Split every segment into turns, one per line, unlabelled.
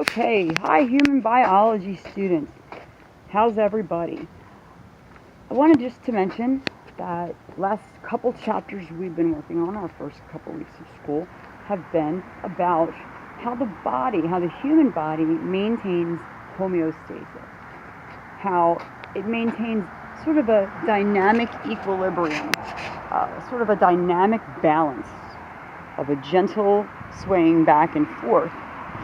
Okay, hi human biology students. How's everybody? I wanted just to mention that last couple chapters we've been working on, our first couple weeks of school, have been about how the human body maintains homeostasis. How it maintains sort of a dynamic equilibrium, sort of a dynamic balance of a gentle swaying back and forth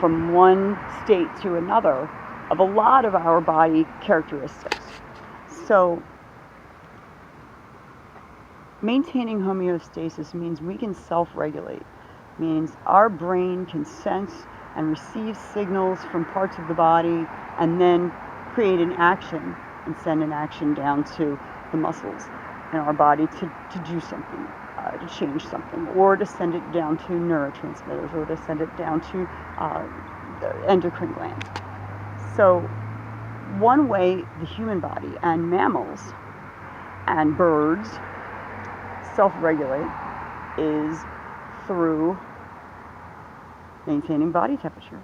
from one state to another of a lot of our body characteristics. So maintaining homeostasis means we can self-regulate, means our brain can sense and receive signals from parts of the body and then create an action and send an action down to the muscles in our body to do something, to change something, or to send it down to neurotransmitters, or to send it down to the endocrine gland. So one way the human body and mammals and birds self-regulate is through maintaining body temperature.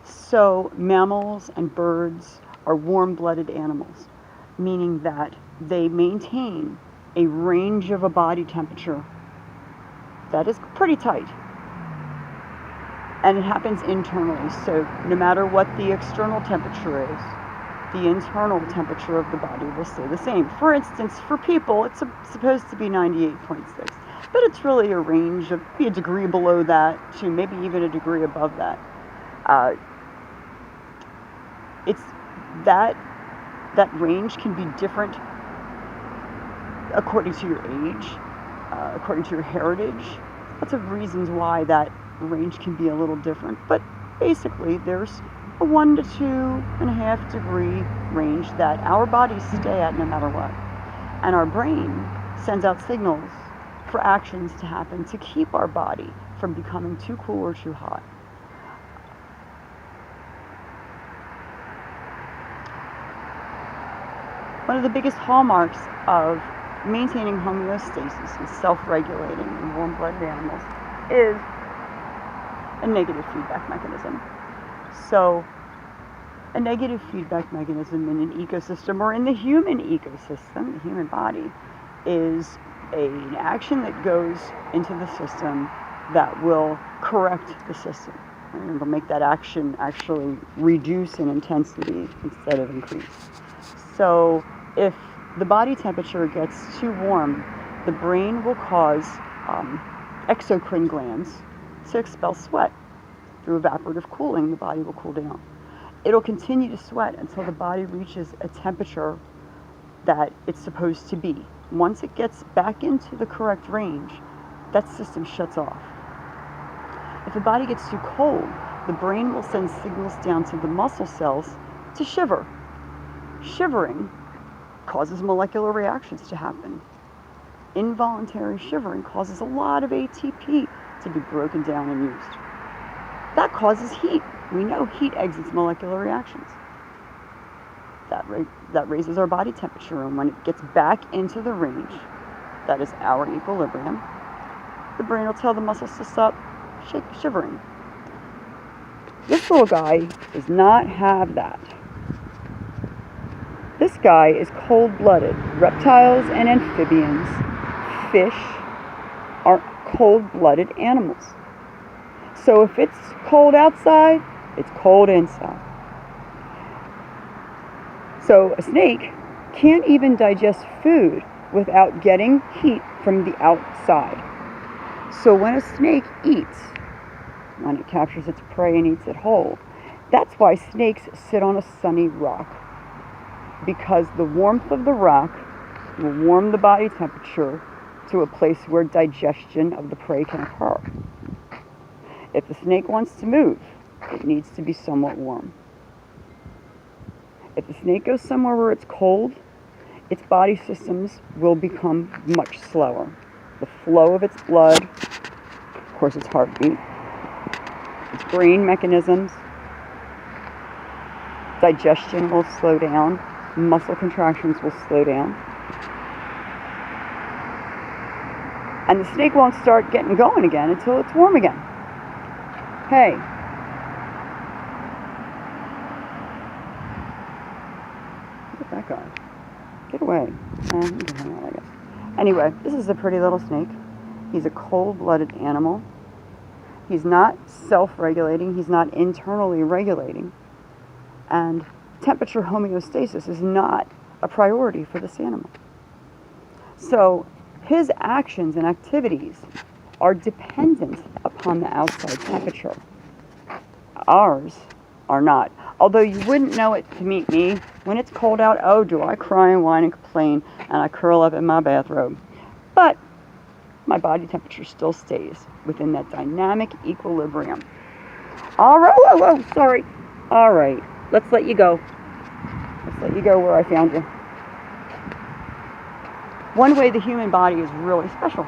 So mammals and birds are warm-blooded animals, meaning that they maintain a range of a body temperature that is pretty tight. And it happens internally, so no matter what the external temperature is, the internal temperature of the body will stay the same. For instance, for people, it's supposed to be 98.6, but it's really a range of a degree below that to maybe even a degree above that. It's that range can be different according to your age, according to your heritage. Lots of reasons why that range can be a little different, but basically there's a 1 to 2.5 degree range that our bodies stay at no matter what. And our brain sends out signals for actions to happen to keep our body from becoming too cool or too hot. One of the biggest hallmarks of maintaining homeostasis and self-regulating in warm-blooded animals is a negative feedback mechanism. So a negative feedback mechanism in an ecosystem, or in the human ecosystem, the human body, is an action that goes into the system that will correct the system. And it'll make that action actually reduce in intensity instead of increase. So if the body temperature gets too warm, the brain will cause exocrine glands to expel sweat. Through evaporative cooling, the body will cool down. It'll continue to sweat until the body reaches a temperature that it's supposed to be. Once it gets back into the correct range, that system shuts off. If the body gets too cold, the brain will send signals down to the muscle cells to shiver. Shivering causes molecular reactions to happen. Involuntary shivering causes a lot of ATP to be broken down and used. That causes heat. We know heat exits molecular reactions. That raises our body temperature, and when it gets back into the range, that is our equilibrium, the brain will tell the muscles to stop shivering. This little guy does not have that. This guy is cold-blooded. Reptiles and amphibians, fish, are cold-blooded animals. So if it's cold outside, it's cold inside. So a snake can't even digest food without getting heat from the outside. So when a snake eats, when it captures its prey and eats it whole, that's why snakes sit on a sunny rock. Because the warmth of the rock will warm the body temperature to a place where digestion of the prey can occur. If the snake wants to move, it needs to be somewhat warm. If the snake goes somewhere where it's cold, its body systems will become much slower. The flow of its blood, of course its heartbeat, its brain mechanisms, digestion will slow down, muscle contractions will slow down. And the snake won't start getting going again until it's warm again. Hey, Look at that guy. Get away. You can hang out, I guess. Anyway, this is a pretty little snake. He's a cold-blooded animal. He's not self-regulating. He's not internally regulating. And temperature homeostasis is not a priority for this animal. So his actions and activities are dependent upon the outside temperature. Ours are not. Although you wouldn't know it to meet me. When it's cold out, oh, do I cry and whine and complain, and I curl up in my bathrobe. But my body temperature still stays within that dynamic equilibrium. All right, whoa, sorry. All right, let's let you go. Let's let you go where I found you. One way the human body is really special